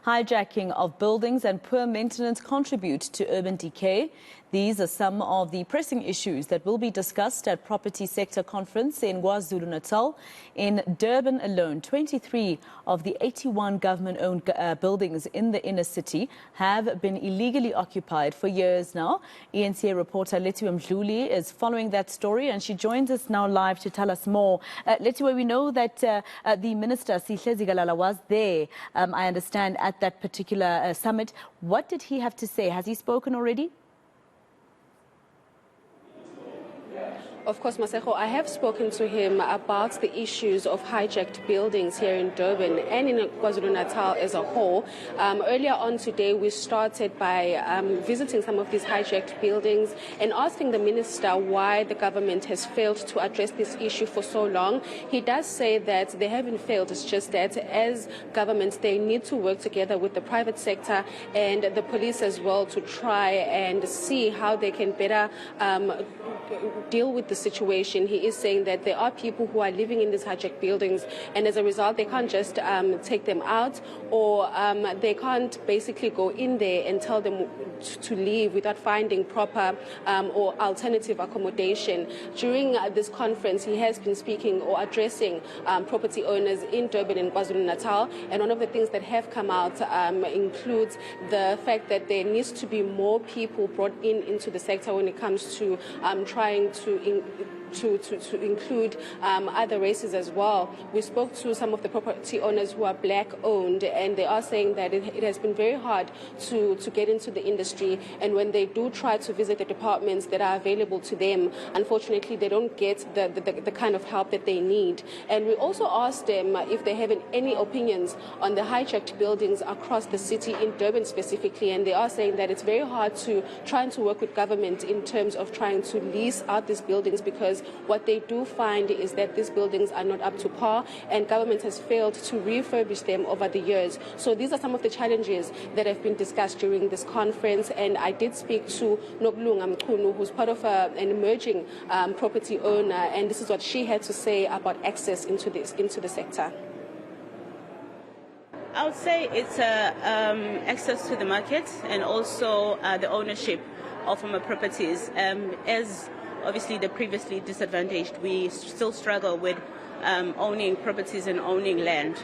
hijacking of buildings and poor maintenance contribute to urban decay. These are some of the pressing issues that will be discussed at Property Sector Conference in KwaZulu-Natal. In Durban alone, 23 of the 81 government-owned buildings in the inner city have been illegally occupied for years now. eNCA reporter Lethiwe Mdluli is following that story, and she joins us now live to tell us more. Lethiwe, we know that the Minister, Sihle Zikalala, was there, I understand, at that particular summit. What did he have to say? Has he spoken already? Of course, Maseko, I have spoken to him about the issues of hijacked buildings here in Durban and in KwaZulu-Natal as a whole. Earlier on today, we started by visiting some of these hijacked buildings and asking the minister why the government has failed to address this issue for so long. He does say that they haven't failed. It's just that as governments, they need to work together with the private sector and the police as well to try and see how they can better deal with the situation. He is saying that there are people who are living in these hijacked buildings, and as a result, they can't just take them out, or they can't basically go in there and tell them to leave without finding proper or alternative accommodation. During this conference, he has been speaking or addressing property owners in Durban and KwaZulu-Natal, and one of the things that have come out includes the fact that there needs to be more people brought into the sector when it comes to trying to include other races as well. We spoke to some of the property owners who are black-owned, and they are saying that it has been very hard to get into the industry, and when they do try to visit the departments that are available to them, unfortunately they don't get the kind of help that they need. And we also asked them if they have any opinions on the hijacked buildings across the city in Durban specifically, and they are saying that it's very hard to try to work with government in terms of trying to lease out these buildings, because what they do find is that these buildings are not up to par, and government has failed to refurbish them over the years. So these are some of the challenges that have been discussed during this conference, and I did speak to Nokulunga Mkhunu, who's part of an emerging property owner, and this is what she had to say about access into the sector. I would say it's access to the market and also the ownership of former properties. As obviously the previously disadvantaged, we still struggle with owning properties and owning land.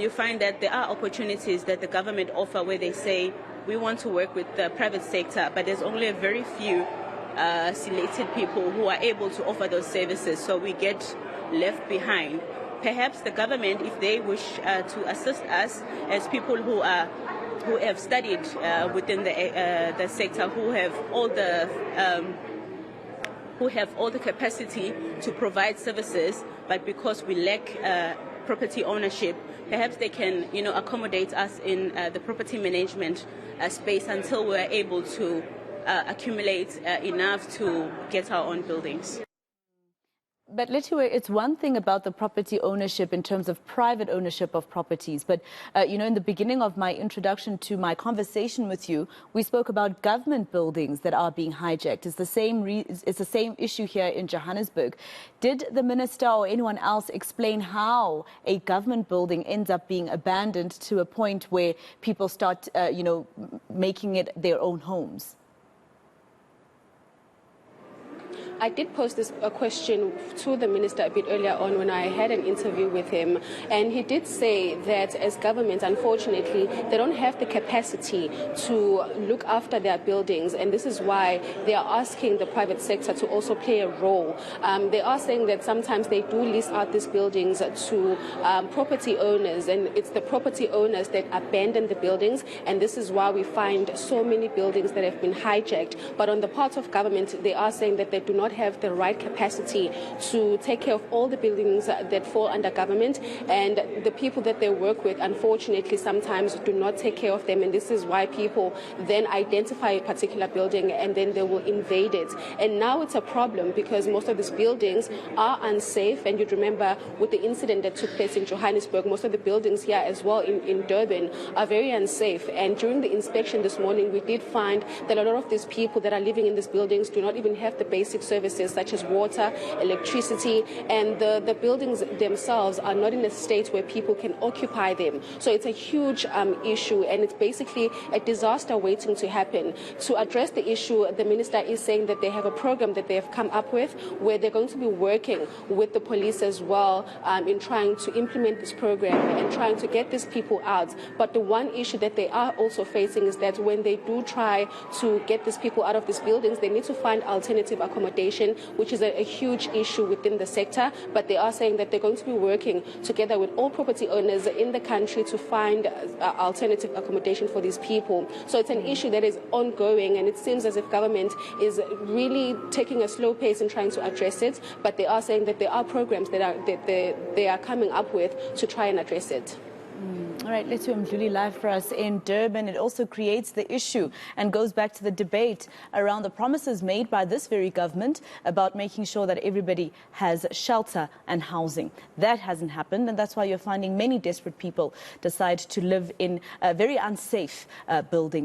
You find that there are opportunities that the government offer where they say we want to work with the private sector, but there's only a very few selected people who are able to offer those services, so we get left behind. Perhaps the government, if they wish to assist us as people who have studied within the sector, who have all the capacity to provide services, but because we lack property ownership, perhaps they can, accommodate us in the property management space until we're able to accumulate enough to get our own buildings. But Lethiwe, it's one thing about the property ownership in terms of private ownership of properties. But, in the beginning of my introduction to my conversation with you, we spoke about government buildings that are being hijacked. It's the same issue here in Johannesburg. Did the minister or anyone else explain how a government building ends up being abandoned to a point where people start, making it their own homes? I did pose a question to the minister a bit earlier on when I had an interview with him, and he did say that as governments, unfortunately, they don't have the capacity to look after their buildings, and this is why they are asking the private sector to also play a role. They are saying that sometimes they do lease out these buildings to property owners, and it's the property owners that abandon the buildings, and this is why we find so many buildings that have been hijacked. But on the part of government, they are saying that they do not have the right capacity to take care of all the buildings that fall under government, and the people that they work with, unfortunately, sometimes do not take care of them, and this is why people then identify a particular building and then they will invade it. And now it's a problem because most of these buildings are unsafe, and you'd remember with the incident that took place in Johannesburg, most of the buildings here as well in Durban are very unsafe, and during the inspection this morning we did find that a lot of these people that are living in these buildings do not even have the basic services services such as water, electricity, and the buildings themselves are not in a state where people can occupy them. So it's a huge issue, and it's basically a disaster waiting to happen. To address the issue, the minister is saying that they have a program that they have come up with where they're going to be working with the police as well in trying to implement this program and trying to get these people out. But the one issue that they are also facing is that when they do try to get these people out of these buildings, they need to find alternative accommodation, which is a huge issue within the sector. But they are saying that they're going to be working together with all property owners in the country to find alternative accommodation for these people. So it's an issue that is ongoing, and it seems as if government is really taking a slow pace in trying to address it. But they are saying that there are programs that they are coming up with to try and address it. All right, Lethiwe Mdluli live for us in Durban. It also creates the issue and goes back to the debate around the promises made by this very government about making sure that everybody has shelter and housing. That hasn't happened, and that's why you're finding many desperate people decide to live in very unsafe buildings.